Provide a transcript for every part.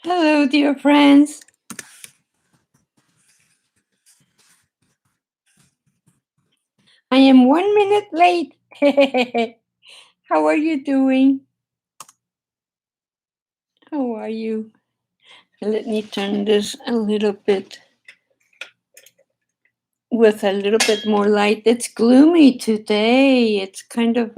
Hello, dear friends. I am 1 minute late. How are you doing? How are you? Let me turn this a little bit with a little bit more light. It's gloomy today. It's kind of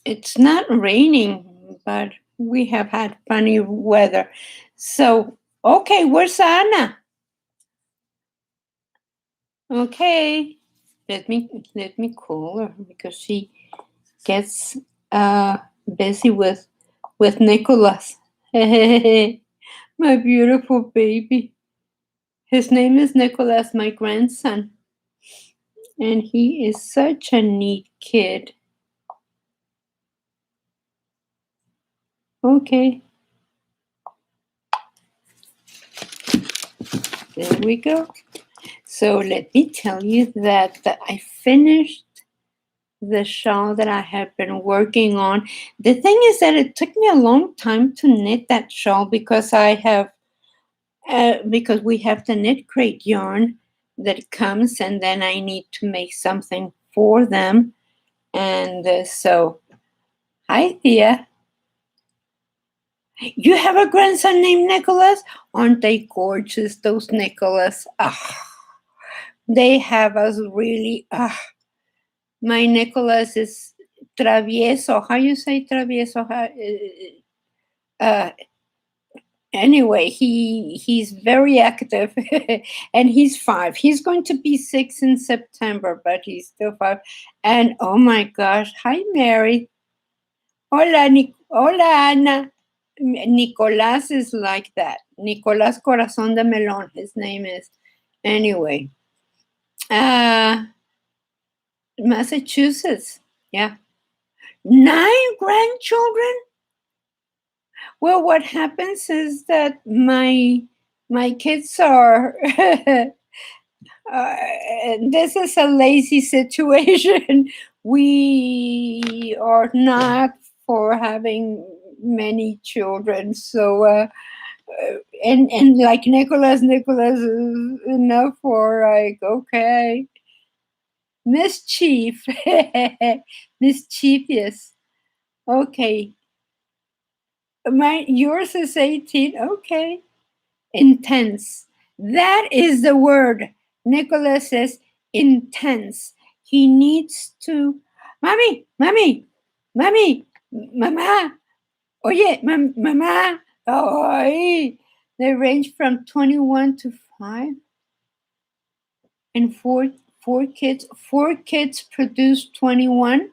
it's not raining, but we have had funny weather. So, okay, where's Anna? Okay. Let me call her because she gets busy with Nicholas. My beautiful baby. His name is Nicholas, my grandson, and he is such a neat kid. Okay, there we go. So let me tell you that I finished the shawl that I have been working on. The thing is that it took me a long time to knit that shawl because because we have the knit crate yarn that comes, and then I need to make something for them. And so, hi, Thea. You have a grandson named Nicholas? Aren't they gorgeous, those Nicholas? Ah, they have us really. Ah, my Nicholas is travieso. How you say travieso? Uh, anyway, he's very active, and he's 5. He's going to be 6 in September, but he's still 5. And oh my gosh, hi Mary. Hola, hola Ana. Nicolás is like that. Nicolás Corazón de Melón, his name is. Anyway, uh, Massachusetts. Yeah. 9 grandchildren? Well, what happens is that my kids are this is a lazy situation. We are not for having many children, so and like Nicholas is enough for like okay, mischief, mischievous. Okay, my yours is 18. Okay, intense. That is the word. Nicholas says intense. He needs to, mommy, mama, oye, mama. Oh, they range from 21 to 5 and four kids. 4 kids produced 21.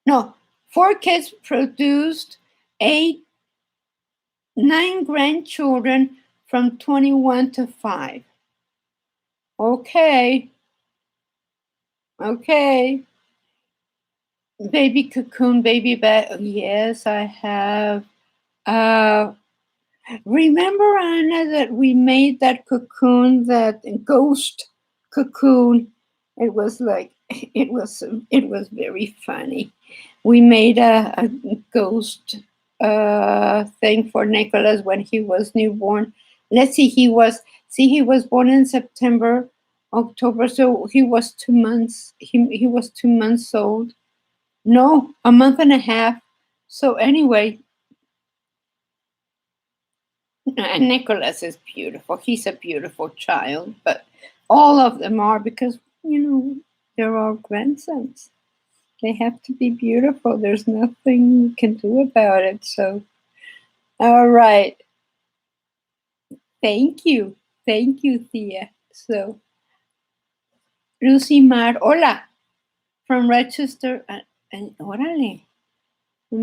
No, 4 kids produced 9 grandchildren from 21 to 5. Okay. Okay. Baby cocoon, baby bed. Yes, I have. Uh, remember, Anna, that we made that cocoon, that ghost cocoon. It was like it was very funny. We made a ghost thing for Nicholas when he was newborn. Let's see, he was born in September, October, so he was 2 months. He was 2 months old. No, a month and a half. So anyway, and Nicholas is beautiful. He's a beautiful child, but all of them are because they're all grandsons. They have to be beautiful. There's nothing you can do about it. So, all right. Thank you, Thea. So, Lucy Mar, hola, from Rochester, and órale.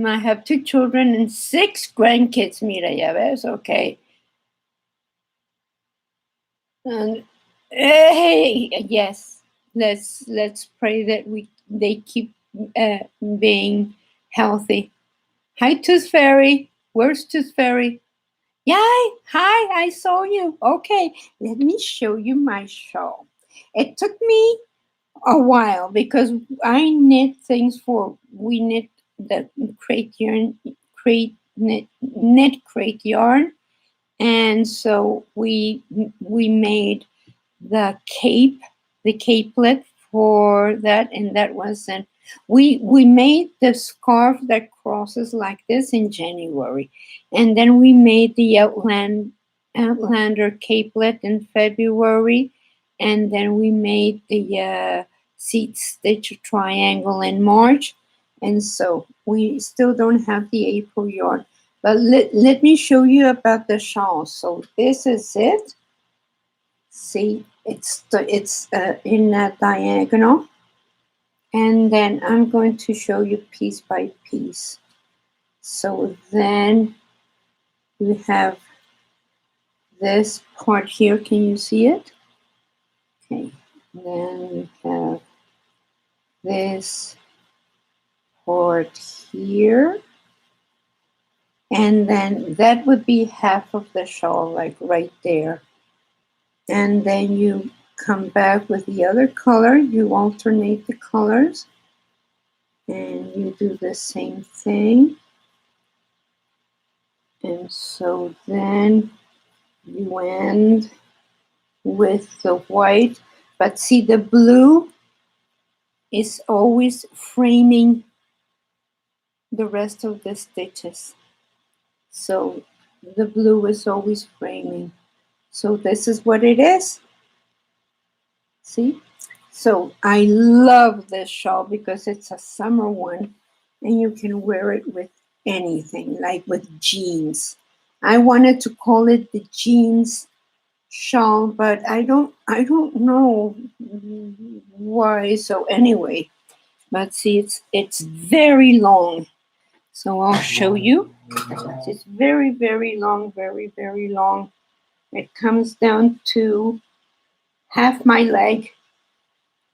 I have 2 children and 6 grandkids. Mira, ya ves, okay. And hey, yes, let's pray that they keep being healthy. Hi, Tooth Fairy. Where's Tooth Fairy? Yay! Hi, I saw you. Okay, let me show you my shawl. It took me a while because we knit the crate yarn, knit crate yarn, and so we made the capelet for that, and that wasn't. We made the scarf that crosses like this in January, and then we made the outlander capelet in February, and then we made the seat stitch triangle in March, and so we still don't have the April yarn. But let me show you about the shawl. So this is it. See, it's in a diagonal, and then I'm going to show you piece by piece. So then you have this part here. Can you see it? Okay. Then we have this part here, and then that would be half of the shawl, like right there. And then you come back with the other color. You alternate the colors, and you do the same thing. And so then you end with the white, but see, the blue is always framing the rest of the stitches. So the blue is always framing. So this is what it is. See? So I love this shawl because it's a summer one, and you can wear it with anything, like with jeans. I wanted to call it the jeans shawl, but I don't know why. So anyway, but see, it's very long. So I'll show you. It's very, very long, very, very long. It comes down to half my leg.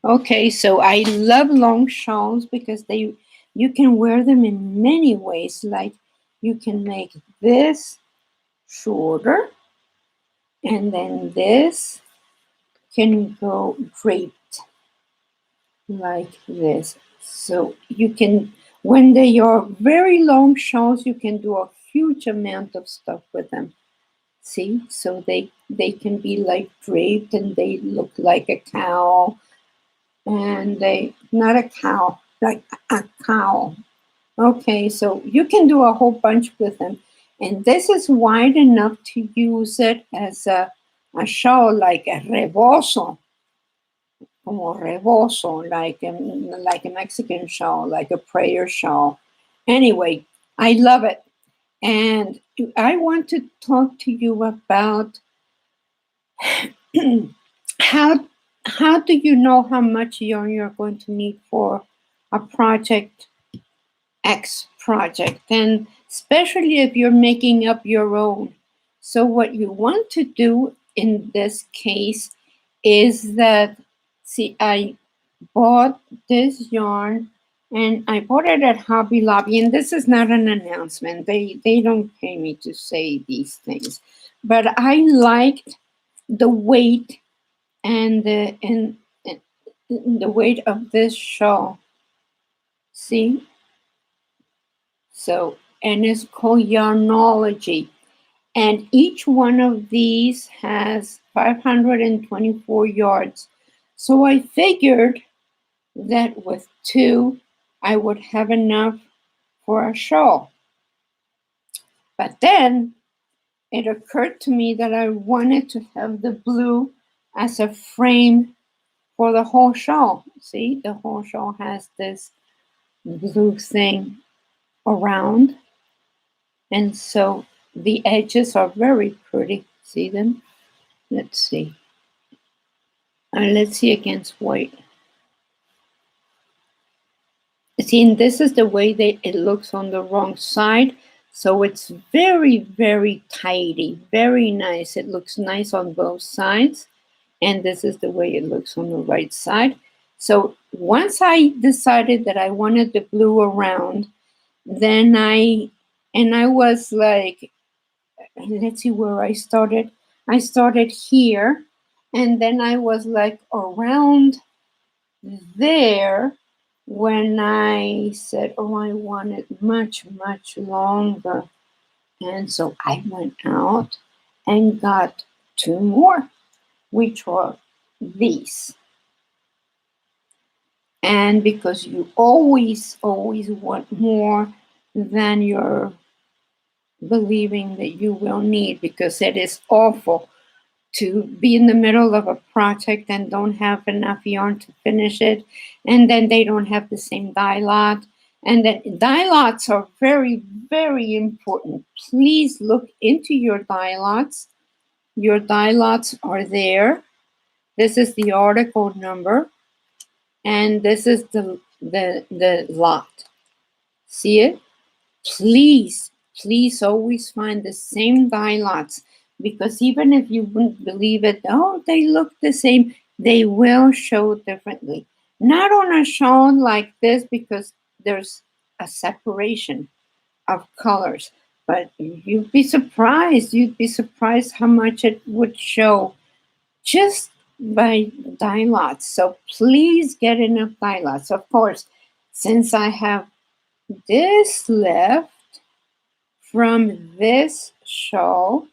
Okay, so I love long shawls because you can wear them in many ways. Like you can make this shorter, and then this can go draped like this. So you can, when they are very long shawls, you can do a huge amount of stuff with them. See, so they can be like draped, and they look like a cow, and they not a cow, like a cow. Okay, so you can do a whole bunch with them, and this is wide enough to use it as a shawl, like a rebozo, como rebozo, like a Mexican shawl, like a prayer shawl. Anyway, I love it, and I want to talk to you about how do you know how much yarn you're going to need for a project X project, and especially if you're making up your own. So what you want to do in this case is that, see, I bought this yarn, and I bought it at Hobby Lobby, and this is not an announcement. They don't pay me to say these things, but I liked the weight and the weight of this shawl. See? So, and it's called Yarnology. And each one of these has 524 yards. So I figured that with two, I would have enough for a shawl. But then it occurred to me that I wanted to have the blue as a frame for the whole shawl. See, the whole shawl has this blue thing around. And so the edges are very pretty. See them? Let's see. Let's see against white. See, and this is the way that it looks on the wrong side. So it's very, very tidy, very nice. It looks nice on both sides. And this is the way it looks on the right side. So once I decided that I wanted the blue around, then I was like, let's see where I started. I started here, and then I was like around there, when I said, oh, I want it much, much longer. And so I went out and got two more, which were these. And because you always, always want more than you're believing that you will need, because it is awful to be in the middle of a project and don't have enough yarn to finish it, and then they don't have the same dye lot. And then dye lots are very, very important. Please look into your dye lots. Your dye lots are there. This is the article number, and this is the lot. See it? Please, please always find the same dye lots, because even if you wouldn't believe it, oh, they look the same, they will show differently. Not on a shawl like this, because there's a separation of colors, but you'd be surprised how much it would show just by dye lots. So please get enough dye lots. Of course, since I have this left from this shawl,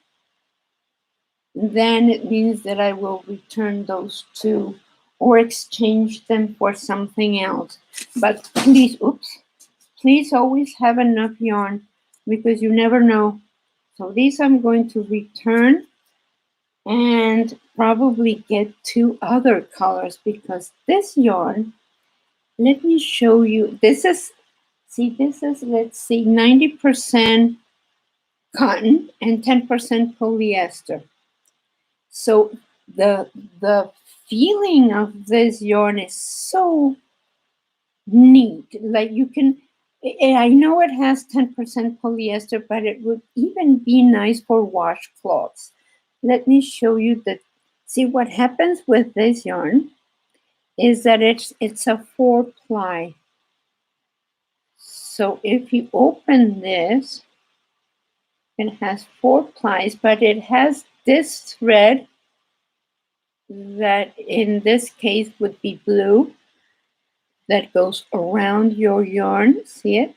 then it means that I will return those two or exchange them for something else. But please, please always have enough yarn, because you never know. So these I'm going to return and probably get two other colors, because this yarn, let me show you, this is, let's see, 90% cotton and 10% polyester. So the feeling of this yarn is so neat. Like you can, I know it has 10% polyester, but it would even be nice for washcloths. Let me show you see what happens with this yarn is that it's a 4-ply. So if you open this, it has 4 plies, but it has this thread that in this case would be blue that goes around your yarn. See it?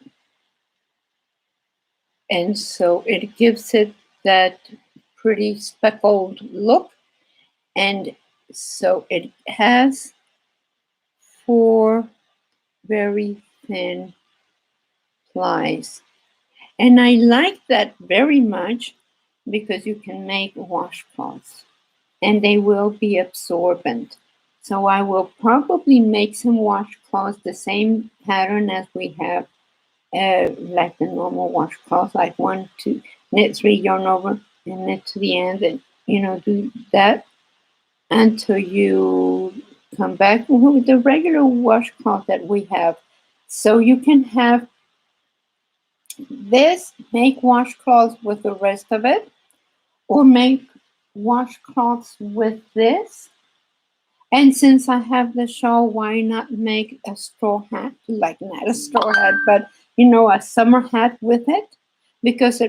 And so it gives it that pretty speckled look. And so it has 4 very thin plies. And I like that very much, because you can make washcloths and they will be absorbent. So I will probably make some washcloths the same pattern as we have, like the normal washcloth, like 1, 2, knit 3, yarn over, and knit to the end, and do that until you come back with the regular washcloth that we have. So you can have this, make washcloths with the rest of it, or make washcloths with this. And since I have the shawl, why not make a straw hat? Like not a straw hat, but a summer hat with it, because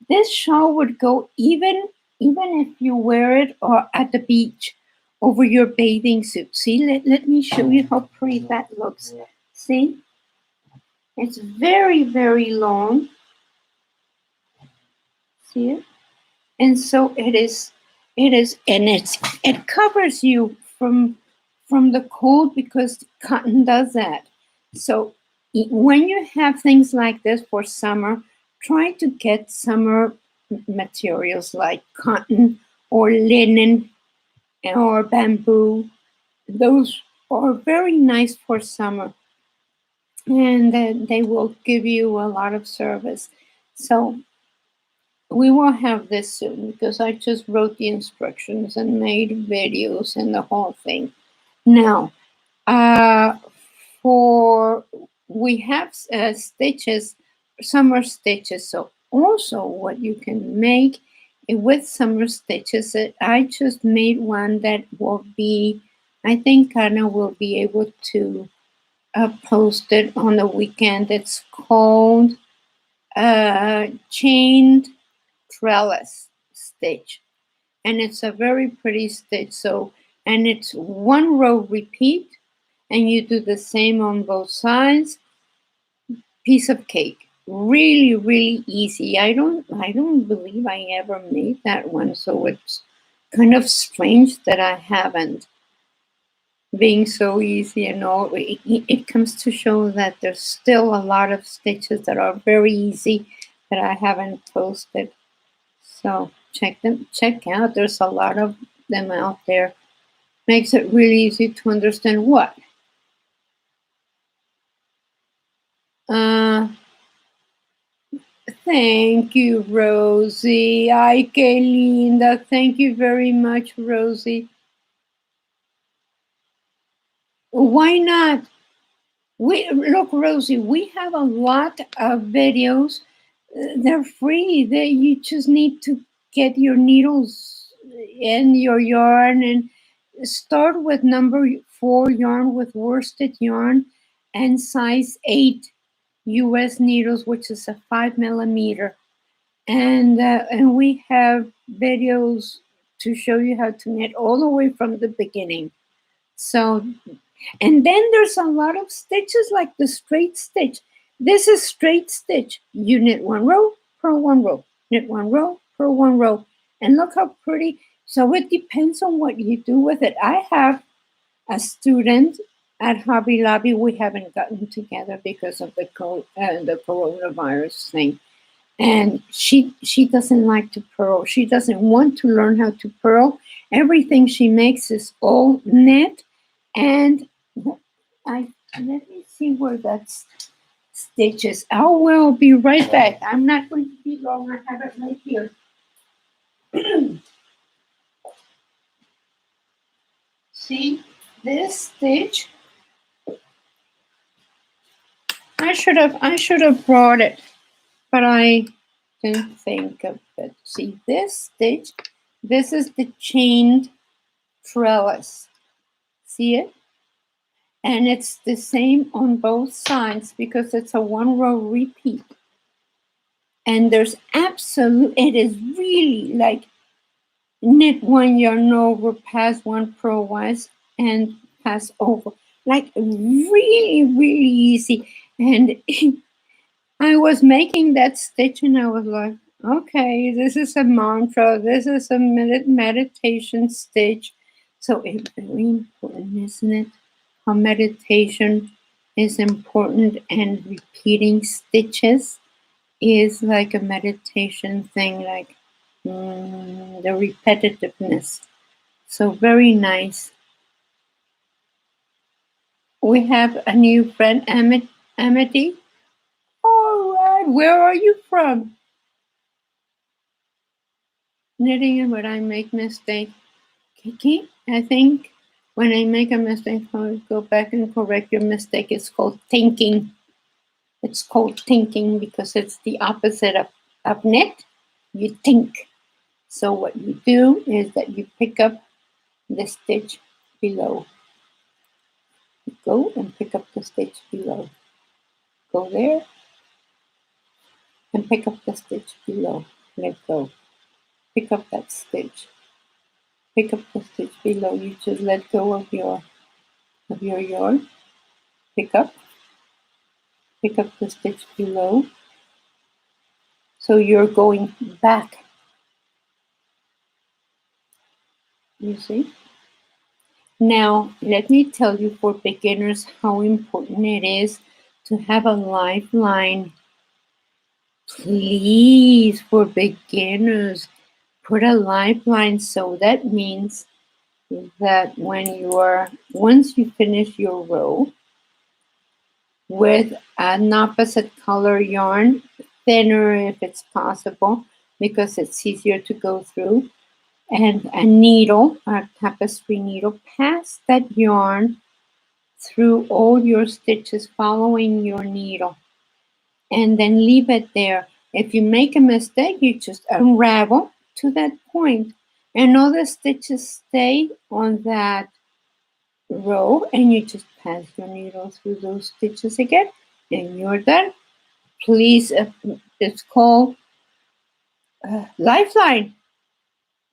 this shawl would go even if you wear it or at the beach over your bathing suit. See, let me show you how pretty that looks. See, it's very, very long. See it? And so it is, and it covers you from the cold, because cotton does that. So when you have things like this for summer, try to get summer materials like cotton or linen or bamboo. Those are very nice for summer, and they will give you a lot of service. So we will have this soon, because I just wrote the instructions and made videos and the whole thing. Now, we have stitches, summer stitches. So also what you can make with summer stitches, I just made one that will be, I think Anna will be able to post it on the weekend. It's called chained trellis stitch, and it's a very pretty stitch. So, and it's 1 row repeat, and you do the same on both sides. Piece of cake. Really, really easy. I don't believe I ever made that one, so it's kind of strange that I haven't. Being so easy and all, it comes to show that there's still a lot of stitches that are very easy that I haven't posted. So check out. There's a lot of them out there. Makes it really easy to understand what. Uh, Thank you, Rosie. Ay, qué linda. Thank you very much, Rosie. Why not? Look, Rosie, we have a lot of videos. They're free. You just need to get your needles and your yarn and start with number 4 yarn with worsted yarn and size 8 US needles, which is a 5 millimeter. And we have videos to show you how to knit all the way from the beginning. So, and then there's a lot of stitches like the straight stitch. This is straight stitch. You knit 1 row, purl 1 row, knit 1 row, purl 1 row, and look how pretty. So it depends on what you do with it. I have a student at Hobby Lobby. We haven't gotten together because of the coronavirus thing, and she doesn't like to purl. She doesn't want to learn how to purl. Everything she makes is all knit. And I let me see where that stitch is. I will be right back. I'm not going to be long. I have it right here. See this stitch? I should have brought it, but I didn't think of it. See this stitch? This is the chained trellis. See it? And it's the same on both sides because it's a 1 row repeat. And there's it is really like knit 1 yarn over, pass 1 purlwise, and pass over. Like really, really easy. And I was making that stitch and I was like, okay, this is a mantra. This is a meditation stitch. So it's very important, isn't it? How meditation is important, and repeating stitches is like a meditation thing, like the repetitiveness. So very nice. We have a new friend, Amity. All right, where are you from? Knitting and when I make mistake. Kiki, I think when I make a mistake, I'll go back and correct your mistake. It's called thinking. It's called thinking because it's the opposite of knit. You think. So what you do is that you pick up the stitch below. You go and pick up the stitch below. Go there and pick up the stitch below. Let go. Pick up that stitch. Pick up the stitch below. You just let go of your yarn. Pick up the stitch below. So you're going back. You see? Now, let me tell you for beginners how important it is to have a lifeline. Please, for beginners, put a lifeline. So that means that once you finish your row with an opposite color yarn, thinner if it's possible, because it's easier to go through, and a needle, a tapestry needle, pass that yarn through all your stitches following your needle, and then leave it there. If you make a mistake, you just unravel to that point, and all the stitches stay on that row, and you just pass your needle through those stitches again, and you're done. Please, it's called Lifeline.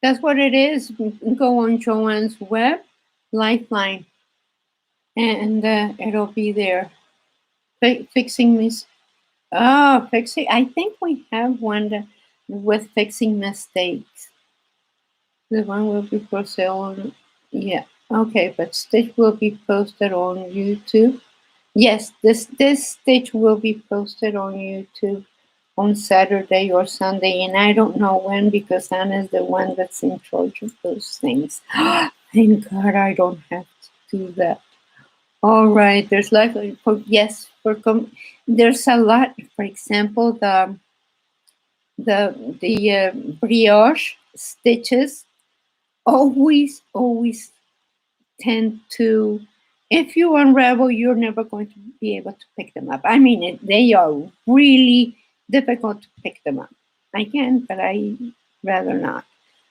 That's what it is. Go on JoannesWeb, Lifeline. and it'll be there. Fixing this. Oh, fixing. I think we have one with fixing mistakes. The one will be for sale on. Yeah. Okay, but Stitch will be posted on YouTube. Yes, this Stitch will be posted on YouTube on Saturday or Sunday, and I don't know when because Anna's the one that's in charge of those things. Thank God I don't have to do that. All right, there's likely for yes for there's a lot. For example, the brioche stitches always tend to, if you unravel, you're never going to be able to pick them up. I mean, they are really difficult to pick them up. I can, but I rather not.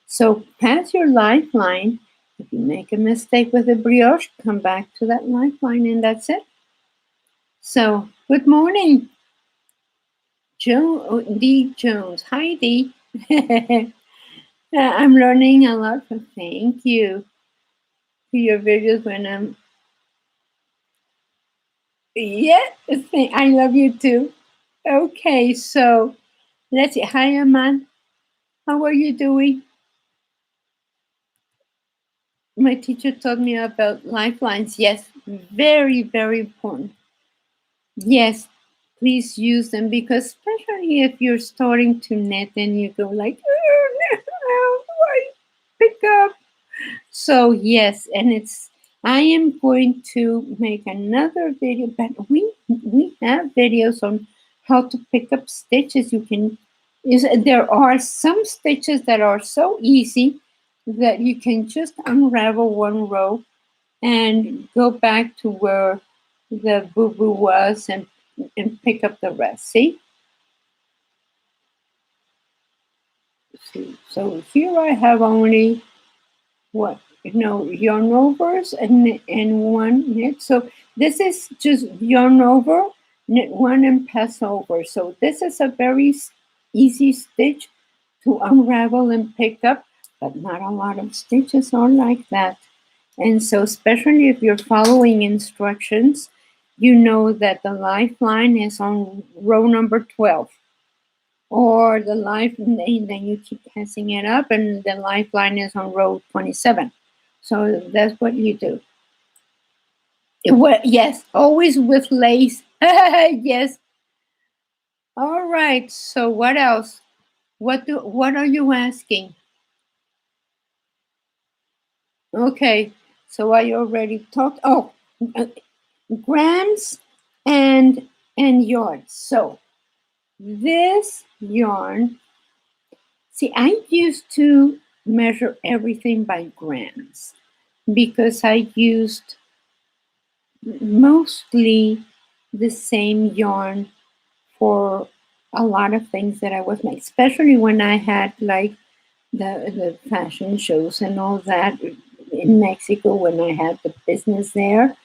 So pass your lifeline. If you make a mistake with a brioche, come back to that lifeline, and that's it. So, good morning, Dee Jones. Hi, Dee. I'm learning a lot. Thank you for your videos when I'm. Yeah, I love you too. Okay, so let's see. Hi, Aman. How are you doing? My teacher told me about lifelines. Yes, very, very important. Yes, please use them because especially if you're starting to knit and you go like, oh, no, how do I pick up? So yes, and I am going to make another video, but we have videos on how to pick up stitches. There are some stitches that are so easy that you can just unravel one row and go back to where the boo-boo was and pick up the rest. See? So here I have only yarn overs and one knit. So this is just yarn over, knit one and pass over. So this is a very easy stitch to unravel and pick up, but not a lot of stitches are like that. And so especially if you're following instructions, you know that the lifeline is on row number 12. Or the then you keep passing it up, and the lifeline is on row 27. So that's what you do. Yes, always with lace. Yes. All right. So what else? What are you asking? Okay. So I already talked. Oh, uh, grams and yards. So this yarn. See, I used to measure everything by grams because I used mostly the same yarn for a lot of things that I was making, especially when I had like the fashion shows and all that in Mexico when I had the business there.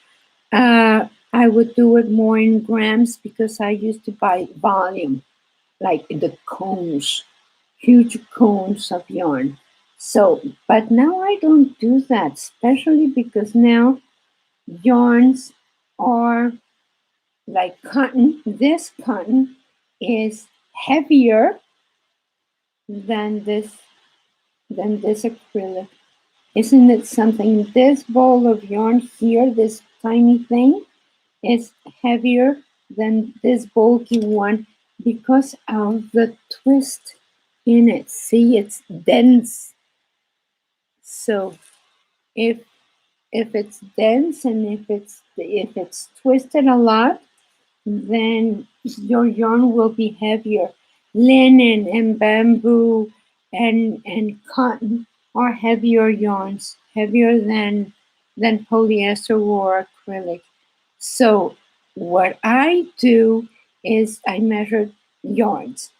I would do it more in grams because I used to buy volume, like the cones, huge cones of yarn. So, but now I don't do that, especially because now yarns are like cotton. This cotton is heavier than this acrylic. Isn't it something? This ball of yarn here, this tiny thing, is heavier than this bulky one because of the twist in it. See, it's dense. So if it's dense and if it's twisted a lot, then your yarn will be heavier. Linen and bamboo and cotton are heavier yarns, heavier than polyester or acrylic. So what I do is I measure yarns,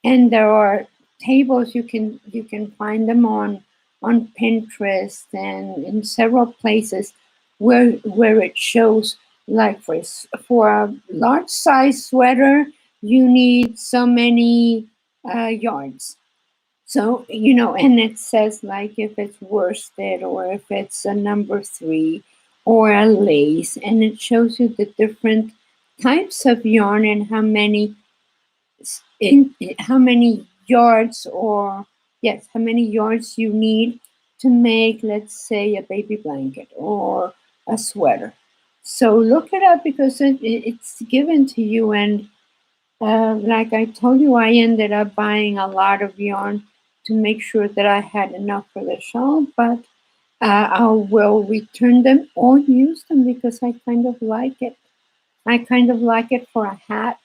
and there are tables you can find them on Pinterest and in several places where it shows like for a large size sweater you need so many yards. So and it says like if it's worsted or if it's a number 3 or a lace, and it shows you the different types of yarn and how many yards, or yes, how many yards you need to make, let's say, a baby blanket or a sweater. So look it up because it's given to you. And like I told you, I ended up buying a lot of yarn to make sure that I had enough for the shawl, but I will return them or use them because I kind of like it. I kind of like it for a hat.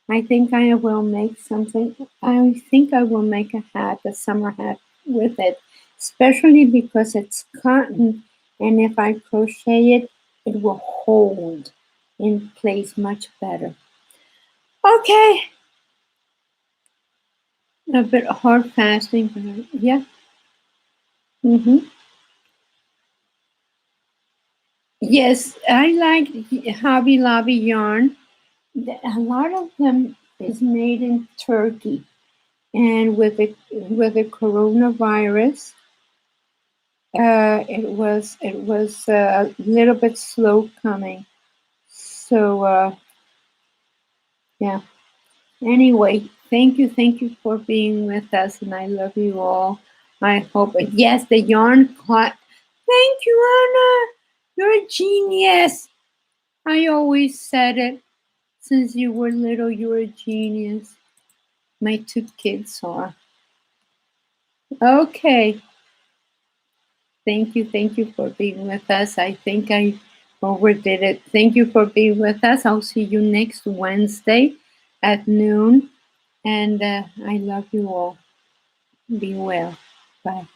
I think I will make something. I think I will make a hat, a summer hat with it, especially because it's cotton. And if I crochet it, it will hold in place much better. Okay, a bit hard fasting, but yeah. Mm-hmm. Yes, I like Hobby Lobby yarn. A lot of them is made in Turkey, and with the coronavirus, it was a little bit slow coming. So yeah. Anyway, thank you for being with us, and I love you all. I hope yes, the yarn caught. Thank you, Anna. You're a genius. I always said it since you were little. You're a genius. My two kids are. Okay. Thank you for being with us. I think I overdid it. Thank you for being with us. I'll see you next Wednesday at noon. And I love you all. Be well. Bye.